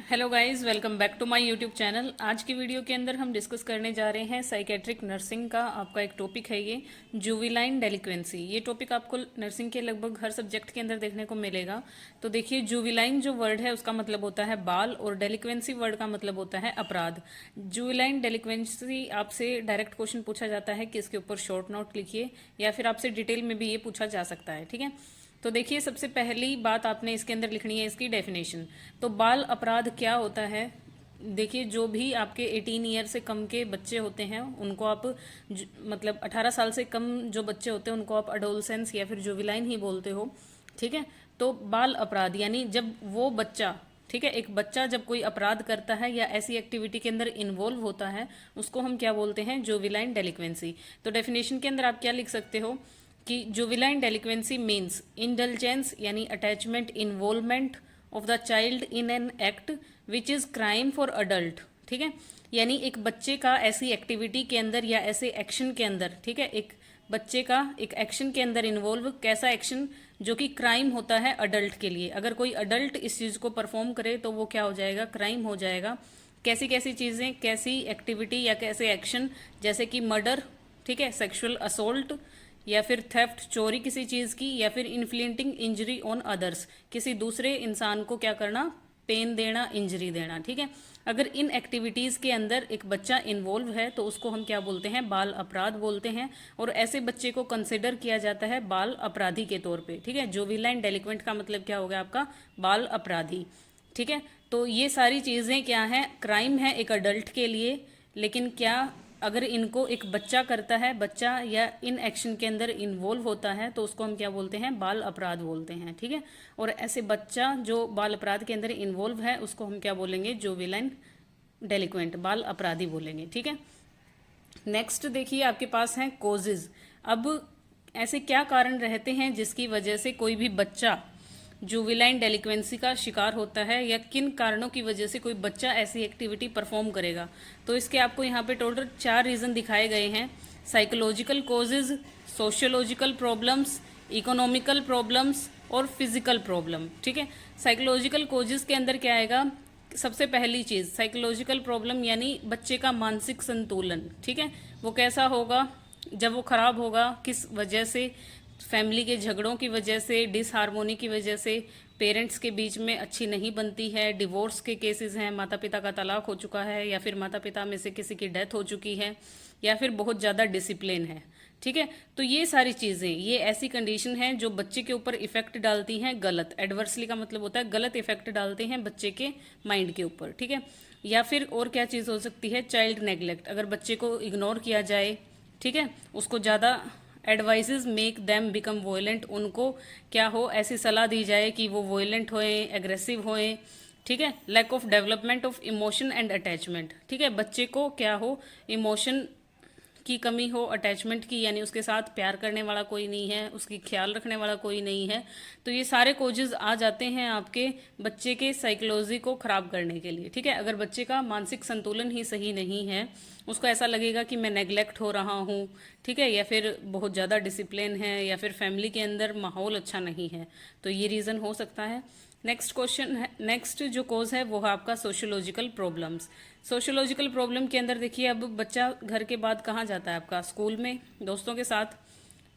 Hello guys, welcome back to my YouTube channel. आज की video के अंदर हम डिस्कस करने जा रहे हैं साइकेट्रिक नर्सिंग का। आपका एक टॉपिक है ये जुविलाइन डेलिक्वेंसी। ये टॉपिक आपको नर्सिंग के लगभग हर सब्जेक्ट के अंदर देखने को मिलेगा। तो देखिए, जुविलाइन जो वर्ड है उसका मतलब होता है बाल और डेलिक्वेंसी वर्ड का मतलब होता है अपराध। जुविलाइन डेलिक्वेंसी आपसे डायरेक्ट क्वेश्चन पूछा जाता है कि इसके ऊपर शॉर्ट नोट लिखिए, या फिर आपसे डिटेल में भी ये पूछा जा सकता है। ठीक है, तो देखिए, सबसे पहली बात आपने इसके अंदर लिखनी है इसकी डेफिनेशन। तो बाल अपराध क्या होता है? देखिए, जो भी आपके 18 ईयर से कम के बच्चे होते हैं उनको आप मतलब 18 साल से कम जो बच्चे होते हैं उनको आप अडोलसेंस या फिर जुविलाइन ही बोलते हो। ठीक है, तो बाल अपराध यानी जब वो बच्चा, ठीक है, एक बच्चा जब कोई अपराध करता है या ऐसी एक्टिविटी के अंदर इन्वॉल्व होता है उसको हम क्या बोलते हैं? जुविलाइन डेलिक्वेंसी। तो डेफिनेशन के अंदर आप क्या लिख सकते हो कि जुविलाइन डेलिक्वेंसी मीन्स इंडल्जेंस यानी attachment, involvement of the child in an act which is crime for adult. ठीक है, यानी एक बच्चे का ऐसी एक्टिविटी के अंदर या ऐसे एक्शन के अंदर, ठीक है, एक बच्चे का एक एक्शन के अंदर इन्वॉल्व, कैसा एक्शन? जो कि क्राइम होता है अडल्ट के लिए। अगर कोई अडल्ट इस चीज़ को परफॉर्म करे तो वो क्या हो जाएगा? क्राइम हो जाएगा। कैसी कैसी चीज़ें, कैसी एक्टिविटी या कैसे एक्शन? जैसे कि मर्डर, ठीक है, सेक्सुअल असोल्ट, या फिर थेफ्ट, चोरी किसी चीज़ की, या फिर इन्फ्लिक्टिंग इंजरी ऑन अदर्स, किसी दूसरे इंसान को क्या करना? पेन देना, इंजरी देना। ठीक है, अगर इन एक्टिविटीज़ के अंदर एक बच्चा इन्वॉल्व है तो उसको हम क्या बोलते हैं? बाल अपराध बोलते हैं। और ऐसे बच्चे को कंसिडर किया जाता है बाल अपराधी के तौर पे। ठीक है, जुविलाइन डेलिक्वेंट का मतलब क्या हो गया आपका? बाल अपराधी। ठीक है, तो ये सारी चीज़ें क्या हैं? क्राइम है एक अडल्ट के लिए, लेकिन क्या अगर इनको एक बच्चा करता है, बच्चा या इन एक्शन के अंदर इन्वॉल्व होता है तो उसको हम क्या बोलते हैं? बाल अपराध बोलते हैं। ठीक है, और ऐसे बच्चा जो बाल अपराध के अंदर इन्वॉल्व है उसको हम क्या बोलेंगे? जुविलाइन डेलिक्वेंट, बाल अपराधी बोलेंगे। ठीक है, नेक्स्ट देखिए, आपके पास हैं कोजेज। अब ऐसे क्या कारण रहते हैं जिसकी वजह से कोई भी बच्चा जुविलाइन डेलिक्वेंसी का शिकार होता है, या किन कारणों की वजह से कोई बच्चा ऐसी एक्टिविटी परफॉर्म करेगा? तो इसके आपको यहाँ पे टोटल 4 रीज़न दिखाए गए हैं। Psychological causes, sociological problems, economical problems और फिजिकल प्रॉब्लम। ठीक है, साइकोलॉजिकल कोजेज के अंदर क्या आएगा? सबसे पहली चीज़ साइकोलॉजिकल प्रॉब्लम यानी बच्चे का मानसिक संतुलन। ठीक है, वो कैसा होगा? जब वो खराब होगा, किस वजह से? फैमिली के झगड़ों की वजह से, डिसहारमोनी की वजह से, पेरेंट्स के बीच में अच्छी नहीं बनती है, डिवोर्स के केसेस हैं, माता पिता का तलाक हो चुका है, या फिर माता पिता में से किसी की डेथ हो चुकी है, या फिर बहुत ज़्यादा डिसिप्लिन है। ठीक है, तो ये सारी चीज़ें, ये ऐसी कंडीशन हैं जो बच्चे के ऊपर इफेक्ट डालती हैं गलत। एडवर्सली का मतलब होता है गलत इफेक्ट डालते हैं बच्चे के माइंड के ऊपर। ठीक है, या फिर और क्या चीज़ हो सकती है? चाइल्ड नेग्लेक्ट, अगर बच्चे को इग्नोर किया जाए, ठीक है, उसको ज़्यादा एडवाइजेज मेक देम बिकम वोयलेंट, उनको क्या हो? ऐसी सलाह दी जाए कि वो वोयलेंट होएं, एग्रेसिव होएं। ठीक है, lack of development of emotion and attachment. ठीक है, बच्चे को क्या हो? इमोशन की कमी हो, अटैचमेंट की, यानी उसके साथ प्यार करने वाला कोई नहीं है, उसकी ख्याल रखने वाला कोई नहीं है। तो ये सारे कोजेज आ जाते हैं आपके बच्चे के साइकोलॉजी को ख़राब करने के लिए। ठीक है, अगर बच्चे का मानसिक संतुलन ही सही नहीं है, उसको ऐसा लगेगा कि मैं नेग्लेक्ट हो रहा हूँ, ठीक है, या फिर बहुत ज़्यादा डिसिप्लिन है, या फिर फैमिली के अंदर माहौल अच्छा नहीं है, तो ये रीज़न हो सकता है। नेक्स्ट क्वेश्चन है, नेक्स्ट जो कोज है वो है आपका सोशियोलॉजिकल प्रॉब्लम्स। सोशियोलॉजिकल प्रॉब्लम के अंदर देखिए, अब बच्चा घर के बाद कहाँ जाता है? आपका स्कूल में, दोस्तों के साथ।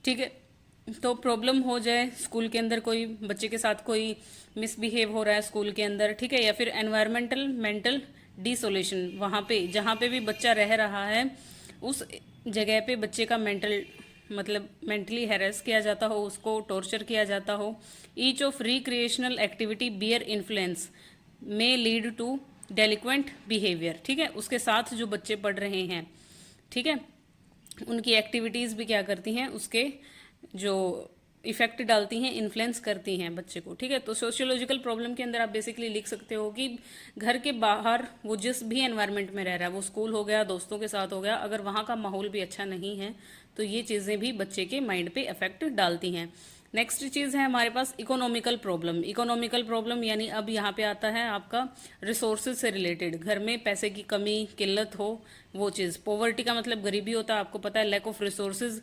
ठीक है, तो प्रॉब्लम हो जाए स्कूल के अंदर, कोई बच्चे के साथ कोई मिसबिहेव हो रहा है स्कूल के अंदर, ठीक है, या फिर एनवायरमेंटल मेंटल डिसोलेशन, वहाँ पे जहाँ पे भी बच्चा रह रहा है उस जगह पे बच्चे का मेंटल मतलब मेंटली हैरेस किया जाता हो, उसको टॉर्चर किया जाता हो। Each of recreational activity bear influence may lead to delinquent behaviour. ठीक है, उसके साथ जो बच्चे पढ़ रहे हैं, ठीक है, उनकी एक्टिविटीज़ भी क्या करती हैं? उसके जो इफेक्ट डालती हैं, इन्फ्लुएंस करती हैं बच्चे को। ठीक है, तो सोशियोलॉजिकल प्रॉब्लम के अंदर आप बेसिकली लिख सकते हो कि घर के बाहर वो जिस भी एनवायरनमेंट में रह रहा है, वो स्कूल हो गया, दोस्तों के साथ हो गया, अगर वहाँ का माहौल भी अच्छा नहीं है तो ये चीज़ें भी बच्चे के माइंड पे इफेक्ट डालती हैं। नेक्स्ट चीज़ है हमारे पास इकोनॉमिकल प्रॉब्लम। इकोनॉमिकल प्रॉब्लम यानी अब यहाँ पे आता है आपका रिसोर्सेज से रिलेटेड, घर में पैसे की कमी, किल्लत हो, वो चीज़। पॉवर्टी का मतलब गरीबी होता है, आपको पता है, लैक ऑफ रिसोर्सेज,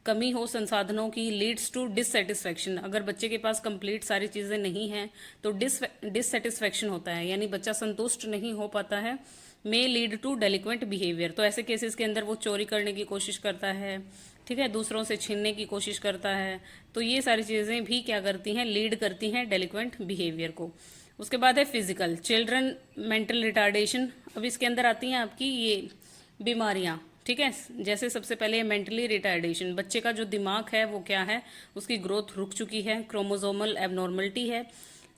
कमी हो संसाधनों की, लीड्स टू डिससेटिस्फैक्शन, अगर बच्चे के पास कंप्लीट सारी चीज़ें नहीं हैं तो डिससेटिस्फैक्शन होता है, यानी बच्चा संतुष्ट नहीं हो पाता है। मे लीड टू डेलिक्वेंट बिहेवियर, तो ऐसे केसेस के अंदर वो चोरी करने की कोशिश करता है, ठीक है, दूसरों से छीनने की कोशिश करता है। तो ये सारी चीज़ें भी क्या करती हैं, लीड करती हैं डेलिक्वेंट बिहेवियर को। उसके बाद है फिजिकल, चिल्ड्रन मेंटल रिटार्डेशन। अब इसके अंदर आती हैं आपकी ये बीमारियाँ, ठीक है। जैसे सबसे पहले मेंटली रिटार्डेशन, बच्चे का जो दिमाग है वो क्या है, उसकी ग्रोथ रुक चुकी है, क्रोमोसोमल एबनॉर्मलिटी है,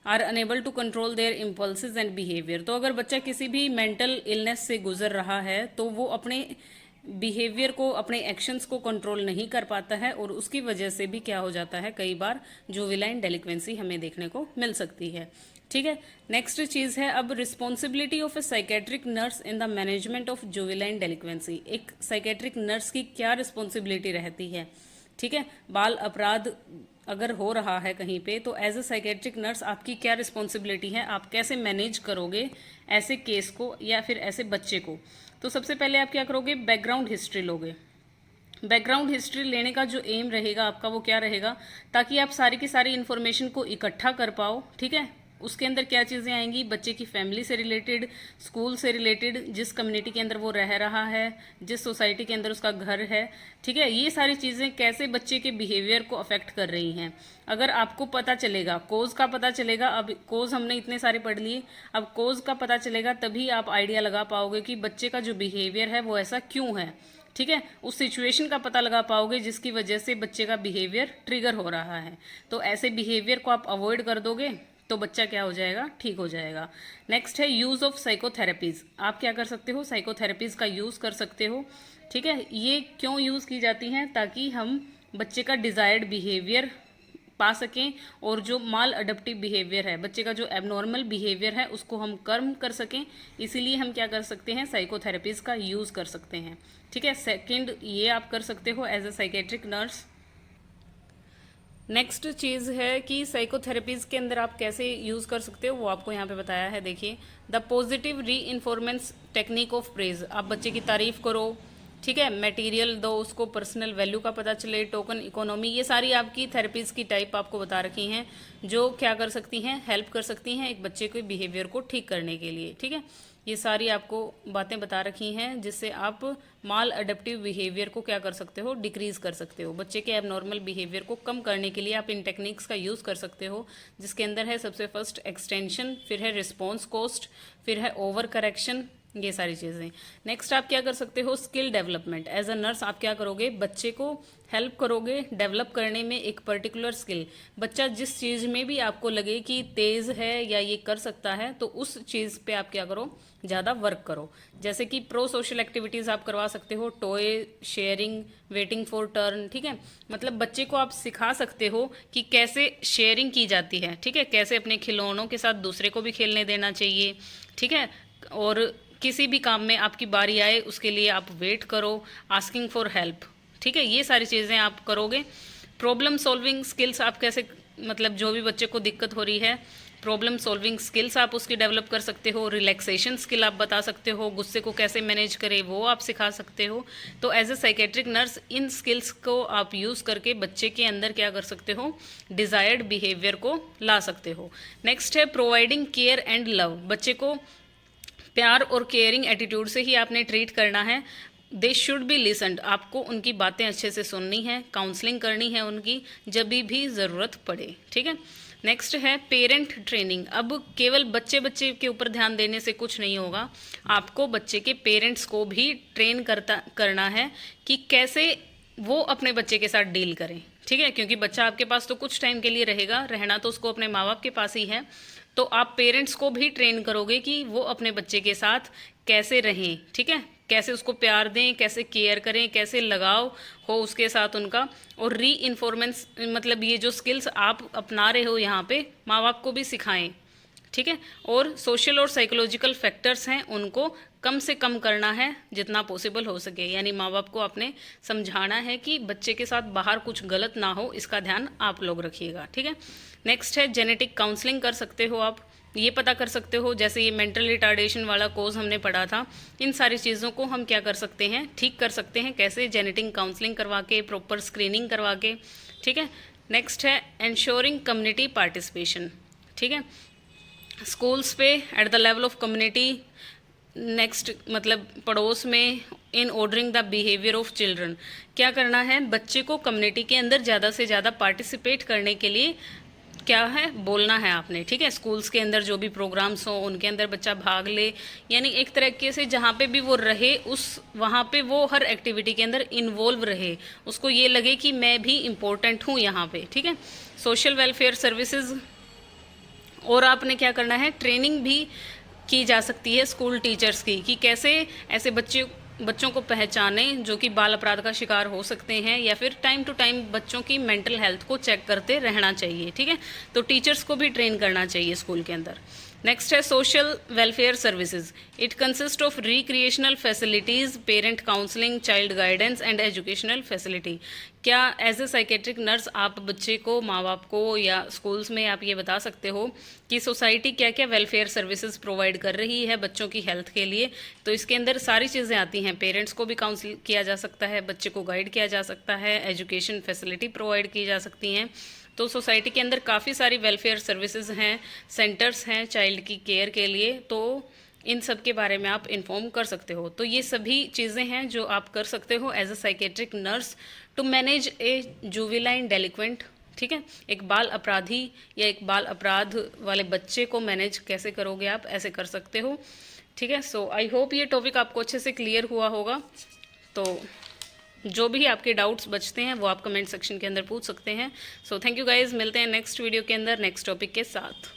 are unable to control their impulses and behaviour. तो अगर बच्चा किसी भी मेंटल इलनेस से गुजर रहा है तो वो अपने बिहेवियर को, अपने एक्शंस को कंट्रोल नहीं कर पाता है, और उसकी वजह से भी क्या हो जाता है, कई बार जुवेनाइल डेलिक्वेंसी हमें देखने को मिल सकती है, ठीक है। नेक्स्ट चीज़ है अब responsibility of a psychiatric nurse in the management of juvenile delinquency. एक साइकेट्रिक नर्स की क्या रिस्पॉन्सिबिलिटी रहती है, ठीक है। बाल अपराध अगर हो रहा है कहीं पे, तो एज अ साइकेट्रिक नर्स आपकी क्या रिस्पॉन्सिबिलिटी है, आप कैसे मैनेज करोगे ऐसे केस को या फिर ऐसे बच्चे को। तो सबसे पहले आप क्या करोगे, बैकग्राउंड हिस्ट्री लोगे। बैकग्राउंड हिस्ट्री लेने का जो एम रहेगा आपका वो क्या रहेगा, ताकि आप सारी की सारी इन्फॉर्मेशन को इकट्ठा कर पाओ, ठीक है। उसके अंदर क्या चीज़ें आएंगी, बच्चे की फैमिली से रिलेटेड, स्कूल से रिलेटेड, जिस कम्युनिटी के अंदर वो रह रहा है, जिस सोसाइटी के अंदर उसका घर है, ठीक है, ये सारी चीज़ें कैसे बच्चे के बिहेवियर को अफेक्ट कर रही हैं। अगर आपको पता चलेगा, कोज का पता चलेगा, अब कोज हमने इतने सारे पढ़ लिए, अब कोज का पता चलेगा तभी आप आइडिया लगा पाओगे कि बच्चे का जो बिहेवियर है वो ऐसा क्यों है, ठीक है। उस सिचुएशन का पता लगा पाओगे जिसकी वजह से बच्चे का बिहेवियर ट्रिगर हो रहा है। तो ऐसे बिहेवियर को आप अवॉइड कर दोगे तो बच्चा क्या हो जाएगा, ठीक हो जाएगा। नेक्स्ट है यूज़ ऑफ साइकोथेरेपीज़। आप क्या कर सकते हो, साइकोथेरेपीज़ का यूज़ कर सकते हो, ठीक है। ये क्यों यूज़ की जाती हैं, ताकि हम बच्चे का डिज़ायर्ड बिहेवियर पा सकें, और जो माल अडप्टिव बिहेवियर है, बच्चे का जो एबनॉर्मल बिहेवियर है, उसको हम कम कर सकें। इसीलिए हम क्या कर सकते हैं, साइकोथेरेपीज़ का यूज़ कर सकते हैं, ठीक है। सेकंड ये आप कर सकते हो as a psychiatric nurse. Next चीज़ है कि साइकोथेरेपीज़ के अंदर आप कैसे यूज़ कर सकते हो, वो आपको यहाँ पे बताया है। देखिए, द पॉजिटिव री इन्फॉर्मेंस टेक्निक ऑफ प्रेज, आप बच्चे की तारीफ़ करो, ठीक है, मटेरियल दो उसको, पर्सनल वैल्यू का पता चले, टोकन इकोनॉमी, ये सारी आपकी थेरेपीज़ की टाइप आपको बता रखी हैं, जो क्या कर सकती हैं, हेल्प कर सकती हैं एक बच्चे के बिहेवियर को ठीक करने के लिए, ठीक है। ये सारी आपको बातें बता रखी हैं जिससे आप माल अडेप्टिव बिहेवियर को क्या कर सकते हो, डिक्रीज़ कर सकते हो। बच्चे के एबनॉर्मल बिहेवियर को कम करने के लिए आप इन टेक्निक्स का यूज़ कर सकते हो, जिसके अंदर है सबसे फर्स्ट एक्सटेंशन, फिर है रिस्पॉन्स कॉस्ट, फिर है ओवर करेक्शन, ये सारी चीज़ें। नेक्स्ट आप क्या कर सकते हो, skill development. As a nurse आप क्या करोगे, बच्चे को हेल्प करोगे डेवलप करने में एक पर्टिकुलर स्किल। बच्चा जिस चीज़ में भी आपको लगे कि तेज़ है या ये कर सकता है, तो उस चीज़ पे आप क्या करो, ज़्यादा वर्क करो। जैसे कि प्रो सोशल एक्टिविटीज़ आप करवा सकते हो, toy sharing, waiting for turn, ठीक है। मतलब बच्चे को आप सिखा सकते हो कि कैसे शेयरिंग की जाती है, ठीक है, कैसे अपने खिलौनों के साथ दूसरे को भी खेलने देना चाहिए, ठीक है। और किसी भी काम में आपकी बारी आए उसके लिए आप वेट करो, आस्किंग फॉर हेल्प, ठीक है, ये सारी चीज़ें आप करोगे। प्रॉब्लम सॉल्विंग स्किल्स आप कैसे, मतलब जो भी बच्चे को दिक्कत हो रही है, प्रॉब्लम सॉल्विंग स्किल्स आप उसकी डेवलप कर सकते हो। रिलैक्सेशन स्किल आप बता सकते हो, गुस्से को कैसे मैनेज करे वो आप सिखा सकते हो। तो एज ए साइकेट्रिक नर्स इन स्किल्स को आप यूज़ करके बच्चे के अंदर क्या कर सकते हो, डिज़ायर्ड बिहेवियर को ला सकते हो। नेक्स्ट है प्रोवाइडिंग केयर एंड लव। बच्चे को प्यार और केयरिंग एटीट्यूड से ही आपने ट्रीट करना है। दे शुड बी लिसन्ड, आपको उनकी बातें अच्छे से सुननी है, काउंसलिंग करनी है उनकी जब भी ज़रूरत पड़े, ठीक है। नेक्स्ट है पेरेंट ट्रेनिंग। अब केवल बच्चे के ऊपर ध्यान देने से कुछ नहीं होगा, आपको बच्चे के पेरेंट्स को भी ट्रेन करना है कि कैसे वो अपने बच्चे के साथ डील करें, ठीक है। क्योंकि बच्चा आपके पास तो कुछ टाइम के लिए रहेगा, रहना तो उसको अपने माँ बाप के पास ही है। तो आप पेरेंट्स को भी ट्रेन करोगे कि वो अपने बच्चे के साथ कैसे रहें, ठीक है, कैसे उसको प्यार दें, कैसे केयर करें, कैसे लगाव हो उसके साथ उनका। और री इन्फॉर्मेंस, मतलब ये जो स्किल्स आप अपना रहे हो यहाँ पे, माँ बाप को भी सिखाएं, ठीक है। और सोशल और साइकोलॉजिकल फैक्टर्स हैं उनको कम से कम करना है जितना पॉसिबल हो सके, यानी माँ बाप को आपने समझाना है कि बच्चे के साथ बाहर कुछ गलत ना हो, इसका ध्यान आप लोग रखिएगा, ठीक है। नेक्स्ट है जेनेटिक काउंसलिंग कर सकते हो आप, ये पता कर सकते हो। जैसे ये मेंटल रिटार्डेशन वाला कोर्स हमने पढ़ा था, इन सारी चीज़ों को हम क्या कर सकते हैं, ठीक कर सकते हैं कैसे, जेनेटिक काउंसलिंग करवा के, प्रॉपर स्क्रीनिंग करवा के, ठीक है। नेक्स्ट है एंश्योरिंग कम्युनिटी पार्टिसिपेशन, ठीक है, स्कूल्स पे at the level of community. Next मतलब पड़ोस में, in ordering the behaviour of children, क्या करना है, बच्चे को कम्युनिटी के अंदर ज़्यादा से ज़्यादा पार्टिसिपेट करने के लिए क्या है, बोलना है आपने, ठीक है। स्कूल्स के अंदर जो भी प्रोग्राम्स हो उनके अंदर बच्चा भाग ले, यानी एक तरीके से जहाँ पे भी वो रहे उस वहाँ पे वो हर एक्टिविटी के अंदर इन्वॉल्व रहे, उसको ये लगे कि मैं भी इम्पोर्टेंट हूँ यहाँ पे, ठीक है। सोशल वेलफेयर सर्विसेज, और आपने क्या करना है, ट्रेनिंग भी की जा सकती है स्कूल टीचर्स की, कि कैसे ऐसे बच्चों को पहचाने जो कि बाल अपराध का शिकार हो सकते हैं, या फिर टाइम टू टाइम बच्चों की मेंटल हेल्थ को चेक करते रहना चाहिए, ठीक है। तो टीचर्स को भी ट्रेन करना चाहिए स्कूल के अंदर। नेक्स्ट है social welfare services, it consist of recreational facilities, parent counselling, child guidance and educational facility. क्या एज ए साइकेट्रिक नर्स आप बच्चे को, माँ बाप को या स्कूल्स में आप ये बता सकते हो कि सोसाइटी क्या क्या वेलफेयर सर्विसेज प्रोवाइड कर रही है बच्चों की हेल्थ के लिए। तो इसके अंदर सारी चीज़ें आती हैं, पेरेंट्स को भी काउंसिल किया जा सकता है, बच्चे को गाइड किया जा सकता है, एजुकेशन फैसिलिटी प्रोवाइड की जा सकती हैं। तो सोसाइटी के अंदर काफ़ी सारी वेलफेयर सर्विसेज हैं, सेंटर्स हैं चाइल्ड की केयर के लिए, तो इन सब के बारे में आप इन्फॉर्म कर सकते हो। तो ये सभी चीज़ें हैं जो आप कर सकते हो as a psychiatric nurse to manage a juvenile delinquent, ठीक है। एक बाल अपराधी या एक बाल अपराध वाले बच्चे को मैनेज कैसे करोगे आप, ऐसे कर सकते हो, ठीक है। सो आई होप ये टॉपिक आपको अच्छे से क्लियर हुआ होगा। तो जो भी आपके डाउट्स बचते हैं वो आप कमेंट सेक्शन के अंदर पूछ सकते हैं। सो थैंक यू गाइज, मिलते हैं नेक्स्ट वीडियो के अंदर नेक्स्ट टॉपिक के साथ।